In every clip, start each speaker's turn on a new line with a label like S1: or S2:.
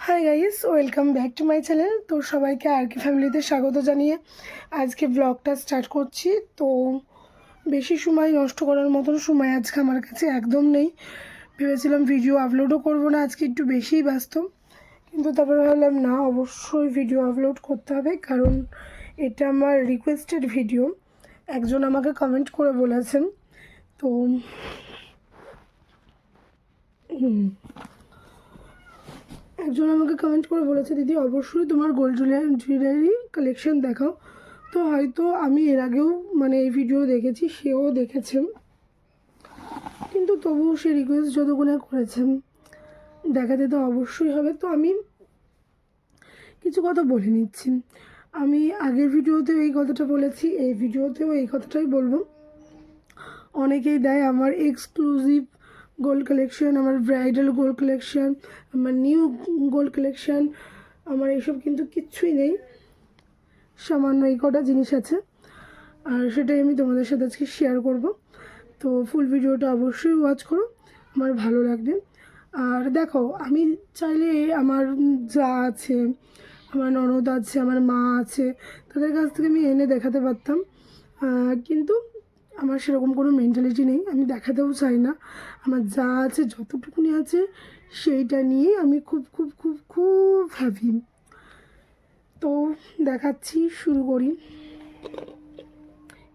S1: Hi guys, welcome back to my channel. তো সবাইকে আর কি ফ্যামিলিতে স্বাগত জানিয়ে আজকে ব্লগটা স্টার্ট করছি। তো বেশি সময় নষ্ট করার মতন সময় আজকে আমার কাছে একদম নেই। ভেবেছিলাম ভিডিও আপলোডও করব না, আজকে একটু বেশিই ব্যস্ত, কিন্তু তারপরে ভাবলাম না, অবশ্যই ভিডিও আপলোড করতে হবে, কারণ এটা আমার রিকোয়েস্টেড ভিডিও। একজন আমাকে কমেন্ট করে বলেছেন। তো একজন আমাকে কমেন্ট করে বলেছে, দিদি অবশ্যই তোমার গোল্ড জুয়েলারি কালেকশন দেখাও। তো হয়তো আমি এর আগেও এই ভিডিও দেখেছি, সেও দেখেছেন, কিন্তু তবুও সে রিকোয়েস্ট যতক্ষণে করেছেন দেখাতে তো অবশ্যই হবে। তো আমি কিছু কথা বলে নিচ্ছি। আমি আগের ভিডিওতেও এই কথাটা বলেছি, এই ভিডিওতেও এই কথাটাই বলবো। অনেকেই দেয় আমার এক্সক্লুসিভ গোল্ড কালেকশন, আমার ব্রাইডাল গোল্ড কালেকশন, আমার নিউ গোল্ড কালেকশন, আমার এইসব কিন্তু কিচ্ছুই নেই। সামান্য এই কটা জিনিস আছে, আর সেটাই আমি তোমাদের সাথে আজকে শেয়ার করব। তো ফুল ভিডিওটা অবশ্যই ওয়াচ করো, আমার ভালো লাগবে। আর দেখো, আমি চাইলে আমার যা আছে, আমার ননদ আছে, আমার মা আছে, তাদের কাছ থেকে আমি এনে দেখাতে পারতাম, কিন্তু আমার সেরকম কোনো মেন্টালিটি নেই, আমি দেখাতেও চাই না। আমার যা আছে, যতটুকুনি আছে, সেইটা নিয়েই আমি খুব খুব খুব খুব হ্যাপি। তো দেখাচ্ছি, শুরু করি।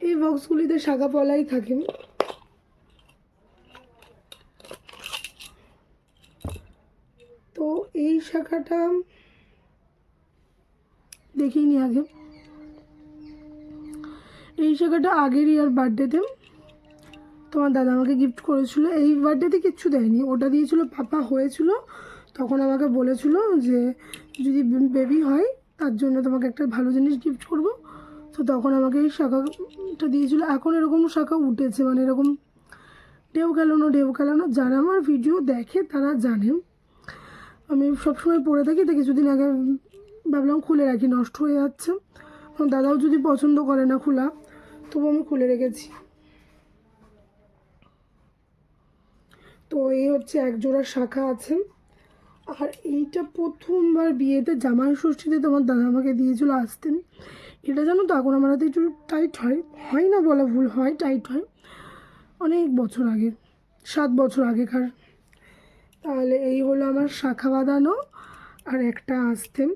S1: এই বক্সগুলিতে শাখা পলাই থাকে। তো এই শাখাটা দেখিনি আগে। এই শাখাটা আগের ইয়ার বার্থডেতে তোমার দাদা আমাকে গিফট করেছিল। এই বার্থডেতে কিচ্ছু দেয়নি, ওটা দিয়েছিল পাপা হয়েছিল তখন আমাকে বলেছিল যে যদি বেবি হয় তার জন্য তোমাকে একটা ভালো জিনিস গিফট করব। তো তখন আমাকে এই শাখাটা দিয়েছিল। এখন এরকম শাখা উঠেছে, এরকম ঢেউ খেলানো। যারা আমার ভিডিও দেখে তারা জানেন আমি সবসময় পরে থাকি। তো কিছুদিন আগে ভাবলাম খুলে রাখি, নষ্ট হয়ে যাচ্ছে। দাদাও যদি পছন্দ করে না খোলা, তবু আমি খুলে রেখেছি। তো এই হচ্ছে এক জোড়া শাখা আছে। আর এইটা প্রথমবার বিয়েতে জামাই ষষ্ঠীতে তোমার দাদা আমাকে দিয়েছিল আসতেন। এটা জানো তো, এখন আমার হাতে একটু টাইট হয় না বলা ভুল, হয় টাইট হয়। অনেক বছর আগে, 7 বছর আগেকার। তাহলে এই হলো আমার শাখা বাঁধানো আর একটা আস্তেন।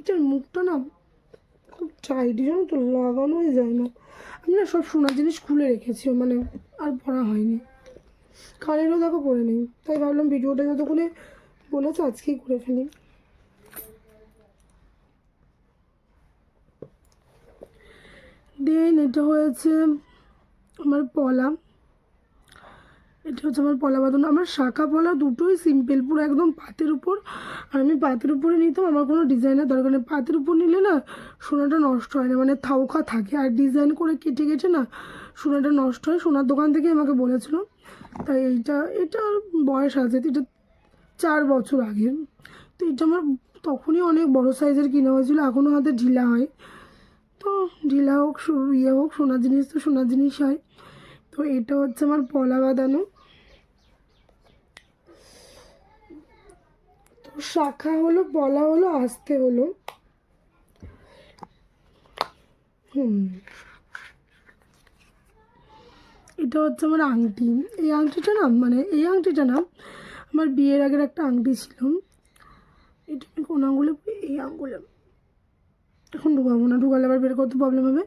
S1: এটার মুখটা না খুব টাইট, জানো তো, লাগানোই যায় না। আমি না সব সোনার জিনিস খুলে রেখেছি, আর পরা হয়নি। কানেরও দেখো পরে নেই, তাই ভাবলাম ভিডিওটা যতক্ষণে বলেছে আজকেই করে ফেলি। দেন এটা হয়েছে আমার পলা। এটা হচ্ছে আমার পলা বাঁধানো। আমার শাখা পলা দুটোই সিম্পল, পুরো একদম পাতের উপর। আর আমি পাতের উপরে নিতাম, আমার কোনো ডিজাইনের দরকার নেই। পাতের উপর নিলে না সোনাটা নষ্ট হয় না, থাউকা থাকে। আর ডিজাইন করে কেটে কেটে না সোনাটা নষ্ট হয়। সোনার দোকান থেকে আমাকে বলেছিল। তাই এটার বয়স আছে, এটা 4 বছর আগের। তো এটা আমার তখনই অনেক বড় সাইজের কিনা হয়েছিল, এখনও হাতে ঢিলা হয়। তো ঢিলা হোক ইয়ে হোক, সোনার জিনিস তো সোনার জিনিস হয়। তো এটা হচ্ছে আমার পলা বাঁধানো। তো শাখা হলো, পলা হলো, আস্তে হলো। এটা হচ্ছে আমার আংটি। এই আংটিটা না আমার বিয়ের আগের একটা আংটি ছিল। এটা আমি কোন আঙুলে, এই আঙুলে এখন ঢুকাবো না, ঢুকালে আবার বের করতে প্রবলেম হবে।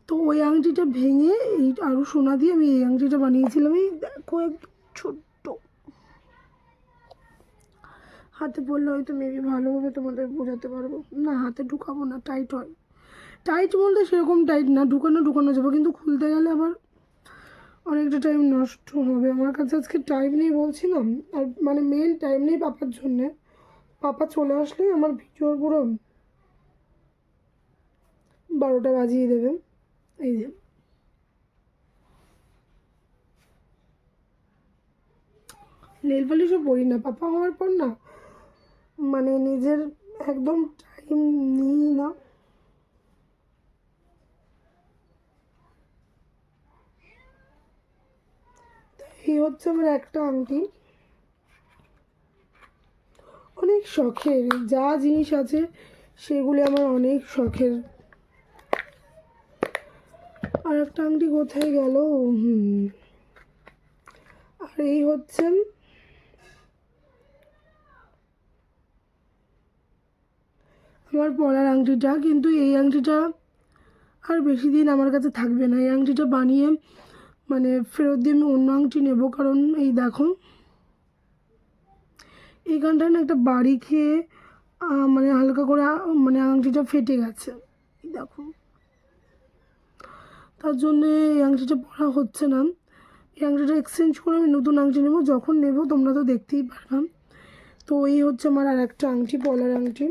S1: তো ওই আংটিটা ভেঙে এই আরও সোনা দিয়ে আমি এই আংটিটা বানিয়েছিলাম। এই দেখো, একদম ছোট্ট। হাতে পড়লে হয়তো মেবি ভালোভাবে তোমাদের বোঝাতে পারবো না। হাতে ঢুকাবো না, টাইট হয়। টাইট বলতে সেরকম টাইট না, ঢুকানো যাবে, কিন্তু খুলতে গেলে আবার অনেকটা টাইম নষ্ট হবে। আমার কাছে আজকে টাইম নেই বলছিলাম, আর মেন টাইম নেই পাপার জন্যে। পাপা চলে আসলেই আমার ভিডিওর পুরো 12টা বাজিয়ে দেবে। এই যে নেল পলিশও পরি না পাপা হওয়ার পর না, নিজের একদম টাইম নিই না। এই হচ্ছে আমার একটা আংটি, অনেক শখের যা জিনিস আছে সেগুলি আমার অনেক শখের। আর একটা আংটি কোথায় গেল? আর এই হচ্ছে আমার পরার আংটিটা, কিন্তু এই আংটিটা আর বেশি দিন আমার কাছে থাকবে না। এই আংটিটা বানিয়ে মানে ফেরত দিয়ে আমি অন্য আংটি নেব, কারণ এই দেখো এইখানটায় না একটা বাড়ি খেয়ে মানে হালকা করে মানে আংটিটা ফেটে গেছে, এই দেখো। তার জন্যে এই আংটিটা পরা হচ্ছে না। এই আংটিটা এক্সচেঞ্জ করে আমি নতুন আংটি নেব, যখন নেব তোমরা তো দেখতেই পারবা। তো এই হচ্ছে আমার আর একটা আংটি, পলার আংটি।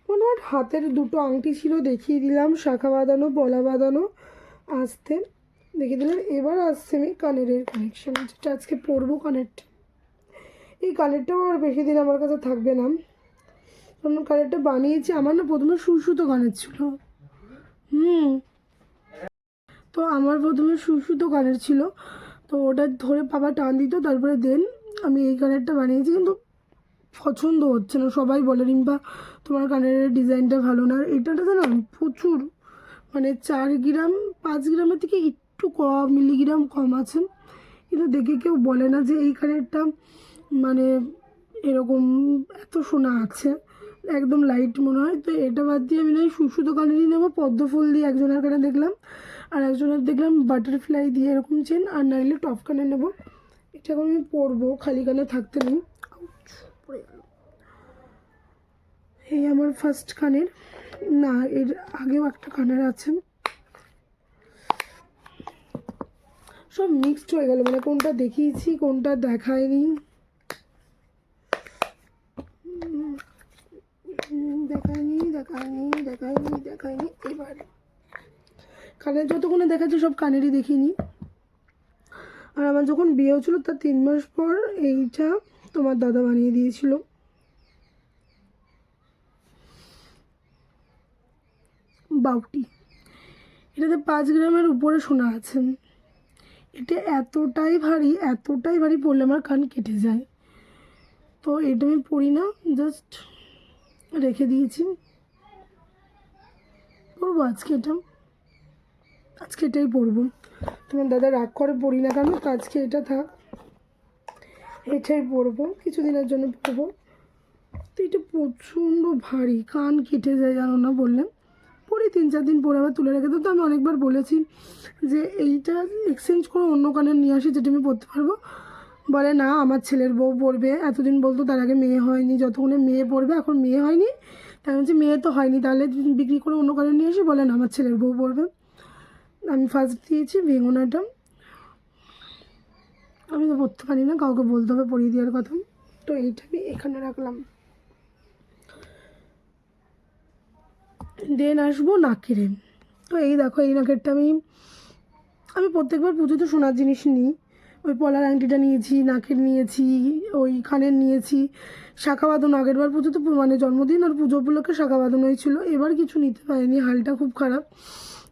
S1: আমার হাতের দুটো আংটি ছিল, দেখিয়ে দিলাম, শাখা বাঁধানো পলা বাঁধানো আসতে দেখিয়ে দিলাম। এবার আসছে আমি কানের কানেকশন, যেটা আজকে পরবো কানেরটা। এই কানেরটাও আর বেশি দিন আমার কাছে থাকবে না, কারণ কানেরটা বানিয়েছি আমার না প্রথমে সুতো কানের ছিল। তো আমার প্রথমে সুতো কানের ছিল, তো ওটা ধরে বাবা টান দিত, তারপরে দেন আমি এই কানেরটা বানিয়েছি। কিন্তু পছন্দ হচ্ছে না, সবাই বলে রিম্পা তোমার কানের ডিজাইনটা ভালো না। আর এটাতে না প্রচুর মানে 4 গ্রাম 5 গ্রামের থেকে একটু কম মিলিগ্রাম কম আছে, কিন্তু দেখে কেউ বলে না যে এই কানেরটা মানে এরকম এত সোনা আছে, একদম লাইট মনে হয়। তো এটা বাদ দিয়ে আমি নয় সুতো কানেরই নেবো। পদ্ম ফুল দিয়ে একজনের কানে দেখলাম, আর একজনের দেখলাম বাটারফ্লাই দিয়ে এরকম চেন, আর নাইলে টপ কানে নেবো। এটা এখন আমি পরবো, খালি কানে থাকতে নেই। পড়ে গেল। এই আমার ফার্স্ট কানের, না এর আগেও একটা কানের আছে, সব মিক্সড হয়ে গেল, মানে কোনটা দেখিয়েছি কোনটা দেখায়নি। দেখায়নি। এবার কানের যতক্ষণে দেখাচ্ছে সব কানেরই দেখিনি। আর আমার যখন বিয়ে হচ্ছিলো তার 3 মাস পর এইটা তোমার দাদা বানিয়ে দিয়েছিল। বাউটি, এটাতে 5 গ্রামের উপরে সোনা আছে। এটা এতটাই ভারী পরলে আমার কান কেটে যায়। তো এটা আমি পরি না, জাস্ট রেখে দিয়েছি। পরবো আজকে এটাই পরবো। তোমার দাদা রাগ করে পরি না কেন, তো আজকে এটা থাক, এটাই পরবো, কিছুদিনের জন্য পরবো। তো এটা প্রচণ্ড ভারী, কান কেটে যায় জানো না, বললাম পরে 3-4 দিন পরে আবার তুলে রেখে। তো আমি অনেকবার বলেছি যে এইটা এক্সচেঞ্জ করে অন্য কানের নিয়ে আসি, যেটা আমি পরতে পারবো। বলে না আমার ছেলের বউ পরবে, এতদিন বলতো তার আগে মেয়ে হয়নি, যতক্ষণে মেয়ে পরবে, এখন মেয়ে হয়নি। তাই বলছি মেয়ে তো হয়নি, তাহলে বিক্রি করে অন্য কানের নিয়ে আসি। বলে না আমার ছেলের বউ পরবে। আমি ফার্স্ট দিয়েছি ভেঙোনাটা, আমি তো পরতে পারি না, কাউকে বলতে হবে পরিয়ে দেওয়ার কথা। তো এইটা আমি এখানে রাখলাম। দেন আসবো নাকেরে। তো এই দেখো এই নাকেরটা আমি প্রত্যেকবার পুজোতে সোনার জিনিস নিই। ওই পলার আংটিটা নিয়েছি, নাকের নিয়েছি, ওই কানের নিয়েছি, শাখা বাঁধানো আগের বার পুজোতে মানে জন্মদিন আর পুজো উপলক্ষে শাখা বাঁধানো হয়েছিল। এবার কিছু নিতে পারিনি, হালটা খুব খারাপ।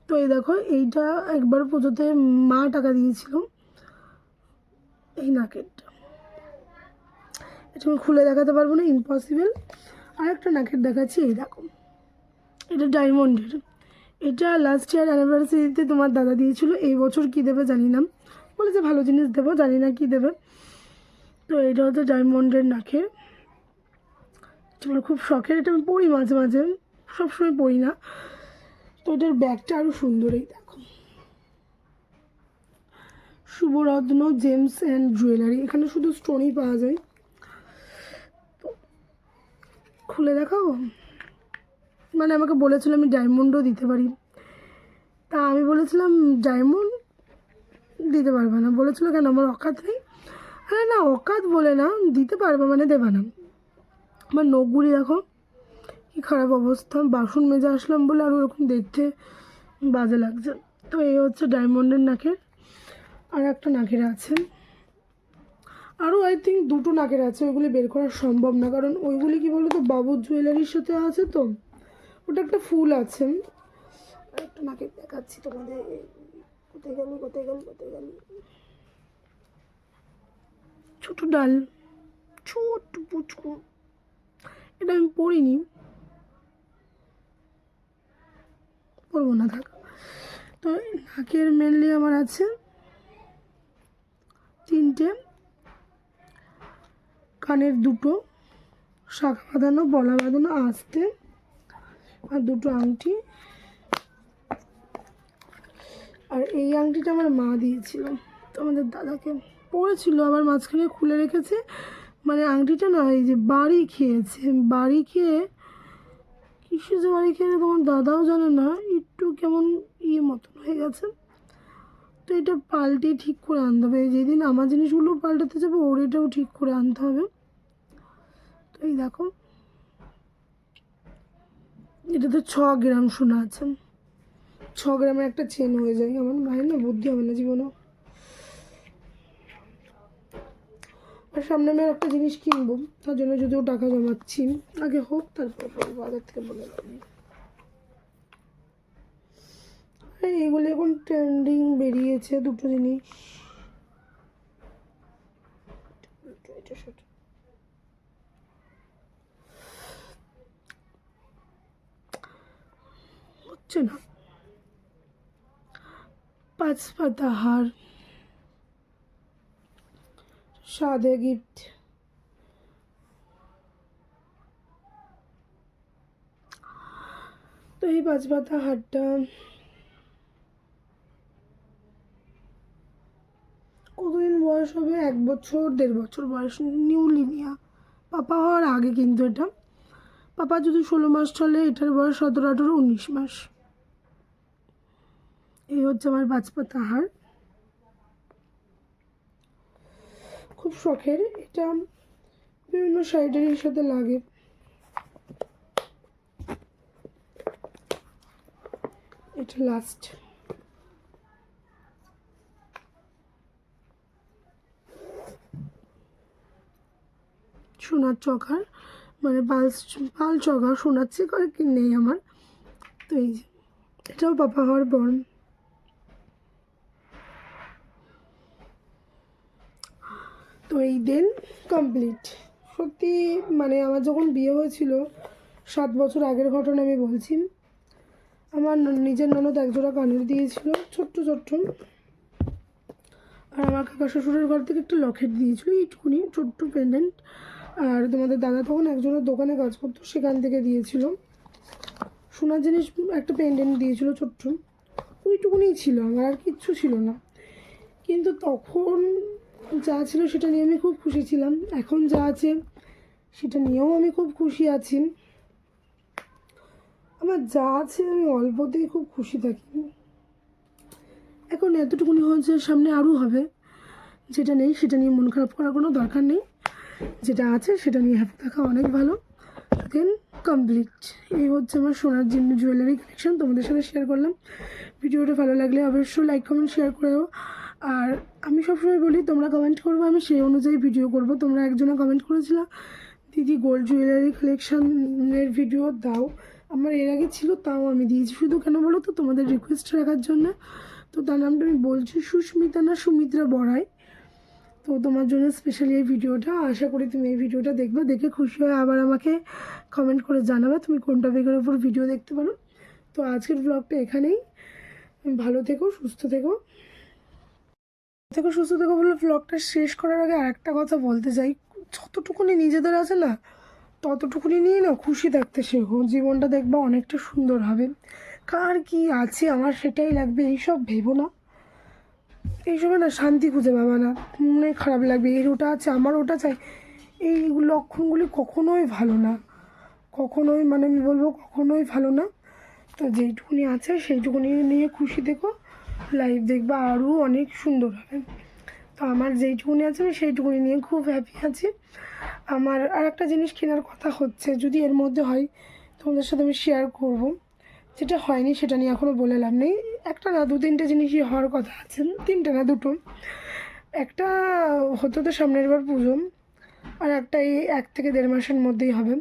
S1: তো এই দেখো এইটা একবার পুজোতে মা টাকা দিয়েছিল, এই নাকেরটা। এটা আমি খুলে দেখাতে পারবো না, ইম্পসিবল। আর একটা নাকের দেখাচ্ছি, এই দেখো এটা ডায়মন্ডের। এটা লাস্ট ইয়ার অ্যানিভার্সারিতে তোমার দাদা দিয়েছিল, এই বছর কী দেবে জানি না, বলেছে ভালো জিনিস দেবো, জানি না কী দেবে। তো এটা হচ্ছে ডায়মন্ডের নাকের, আমার খুব শখের। এটা আমি পরি মাঝে মাঝে, সবসময় পরি না। তো এটার ব্যাগটা আরও সুন্দর, এই দেখো শুভরত্ন জেমস অ্যান্ড জুয়েলারি, এখানে শুধু স্টোনই পাওয়া যায়। তো খুলে দেখাও, মানে আমাকে বলেছিল আমি ডায়মন্ডও দিতে পারি, তা আমি বলেছিলাম ডায়মন্ড দিতে পারবে না। বলেছিল কেন আমার অকাত নেই? হ্যাঁ না, অকাত বলে না, দিতে পারবে মানে দেবে না। আমার নখগুলি দেখো কি খারাপ অবস্থা, বাসন মেজে আসলাম বলে আর ওরকম দেখতে বাজে লাগছে। তো এই হচ্ছে ডায়মন্ডের নাকের। আর একটা নাকের আছে, আরও আই থিঙ্ক 2টো নাকের আছে, ওইগুলি বের করা সম্ভব না, কারণ ওইগুলি কী বলো তো বাবুর জুয়েলারির সাথে আছে। তো ওটা একটা ফুল আছে। একটা নাকের দেখাচ্ছি তোমাদের, কোথায় গেল কোথায় গেল কোথায় গেল? ছোট ডাল, ছোট্ট পুচকু, এটা আমি পড়িনি, পড়বো না থাক। তো নাকের মেনলি আমার আছে 3টে, কানের 2টো, শাখা বাঁধানো, বলা বাঁধানো, আস্তে, আর 2টো আংটি। আর এই আংটিটা আমার মা দিয়েছিল তোমাদের দাদাকে, পড়েছিল আবার মাঝখানে খুলে রেখেছে। মানে আংটিটা না, এই যে বাড়ি খেয়েছে, বাড়ি খেয়ে কিসে যে বাড়ি খেয়ে তোমার দাদাও জানে না, একটু কেমন মতন হয়ে গেছে। তো এটা পাল্টে ঠিক করে আনতে হবে, যেদিন আমার জিনিসগুলো পাল্টাতে যাবে ওর এটাও ঠিক করে আনতে হবে। তো এই দেখো, এটাতে 6 গ্রাম সোনা আছে, 6 গ্রামের একটা চেন হয়ে যায়। আমার মায়ের না বুদ্ধি হবে না জীবনে। আর সামনে আমি একটা জিনিস কিনবো, তার জন্য যদিও টাকা জমাচ্ছি, আগে হোক তারপর বলবো, আগের থেকে বলে দেবো। এইগুলো এখন ট্রেন্ডিং বেরিয়েছে 2টো জিনিস, হচ্ছে না। 5 পাতা হার, সাদে গিফট, তো এই 5 পাতা হারটা কতদিন বয়স হবে, 1 বছর 1.5 বছর বয়স, নিউলি নেওয়া, পাপা হওয়ার আগে। কিন্তু এটা পাপা যদি 16 মাস চলে, এটার বয়স 17, 18, 19 মাস। এই হচ্ছে আমার 5 পাতা হার, খুব শখের। এটা বিভিন্ন শাড়িটারির সাথে লাগে। এটা লাস্ট, সোনার চকার, মানে পাল চকা, সোনার চেকার কি নেই আমার। তো এই যে এটাও পাপা হওয়ার পর। তো এই দিন কমপ্লিট। সত্যি মানে আমার যখন বিয়ে হয়েছিল 7 বছর আগের ঘটনা আমি বলছি, আমার নিজের ননদ 1 জোড়া কানের দিয়েছিল, ছোট্ট ছোট্ট। আর আমার কাকা শ্বশুরের ঘর থেকে একটা লকেট দিয়েছিল, এইটুকুনি ছোট্ট পেন্ডেন্ট। আর তোমাদের দাদা তখন একজনের দোকানে কাজ করতো, সেখান থেকে দিয়েছিল সোনার জিনিস, একটা পেন্ডেন্ট দিয়েছিল ছোট্ট। ওইটুকুনি ছিল আমার, আর কিচ্ছু ছিল না। কিন্তু তখন যা ছিল সেটা নিয়ে আমি খুব খুশি ছিলাম, এখন যা আছে সেটা নিয়েও আমি খুব খুশি আছি। আমার যা আছে আমি অল্পতেই খুব খুশি থাকি। এখন এতটুকুনি হয়েছে, সামনে আরও হবে। যেটা নেই সেটা নিয়ে মন খারাপ করার কোনো দরকার নেই, যেটা আছে সেটা নিয়ে হ্যাপি থাকা অনেক ভালো। Then complete. এই হচ্ছে আমার সোনার জুয়েলারি কালেকশন, তোমাদের সাথে শেয়ার করলাম। ভিডিওটা ভালো লাগলে অবশ্যই লাইক কমেন্ট শেয়ার করো। আর আমি সবসময় বলি তোমরা কমেন্ট করবো, আমি সেই অনুযায়ী ভিডিও করব। তোমরা একজনে কমেন্ট করেছিলাম দিদি গোল্ড জুয়েলারি কালেকশনের ভিডিও দাও, আমার এর আগে ছিল তাও আমি দিয়েছি, শুধু কেন বলো তো তোমাদের রিকোয়েস্ট রাখার জন্য। তো তার নামটা আমি বলছি, সুস্মিতা না সুমিত্রা বড়াই। তো তোমার জন্য স্পেশালি এই ভিডিওটা, আশা করি তুমি এই ভিডিওটা দেখবে, দেখে খুশি হয়ে আবার আমাকে কমেন্ট করে জানাবে তুমি কোন টপিকের ওপর ভিডিও দেখতে পারো। তো আজকের ব্লগটা এখানেই, ভালো থেকো, সুস্থ থেকো, সুস্থ থেকো বলে ব্লগটা শেষ করার আগে আরেকটা কথা বলতে চাই, যতটুকুনি নিজেদের আছে না ততটুকুনি নিয়ে না খুশি থাকতে শেখো, জীবনটা দেখবা অনেকটা সুন্দর হবে। কার কি আছে আমার সেটাই লাগবে এইসব ভেবো না, এইসবে না শান্তি খুঁজে পাবা না, মনে খারাপ লাগবে, এর ওটা আছে আমার ওটা চাই, এই লক্ষণগুলি কখনোই ভালো না, কখনোই মানে আমি বলবো কখনোই ভালো না। তো যেইটুকুনি আছে সেইটুকুনি নিয়ে খুশি থেকো, লাইফ দেখবা আরও অনেক সুন্দর হবে। তো আমার যেইটুকুনি আছে আমি সেইটুকুনি নিয়ে খুব হ্যাপি আছি। আমার আর একটা জিনিস কেনার কথা হচ্ছে, যদি এর মধ্যে হয় তোমাদের সাথে আমি শেয়ার করব। যেটা হয়নি সেটা নিয়ে এখনও বলে লাভ নেই, একটা না 2-3টে জিনিসই হওয়ার কথা আছে, 3টে না 2টো। একটা হতো তো সামনের বার পুজো, আর একটা এই 1 থেকে 1.5 মাসের মধ্যেই হবে।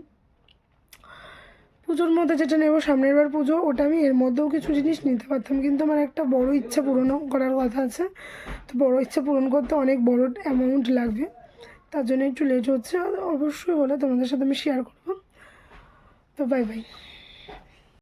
S1: পুজোর মধ্যে যেটা নেবো সামনের বার পুজো, ওটা আমি এর মধ্যেও কিছু জিনিস নিতে পারতাম, কিন্তু আমার একটা বড় ইচ্ছা পূরণও করার কথা আছে। তো বড় ইচ্ছা পূরণ করতে অনেক বড় অ্যামাউন্ট লাগবে, তার জন্য একটু লেট হচ্ছে। অবশ্যই হলে তোমাদের সাথে আমি শেয়ার করবো। তো বাই বাই।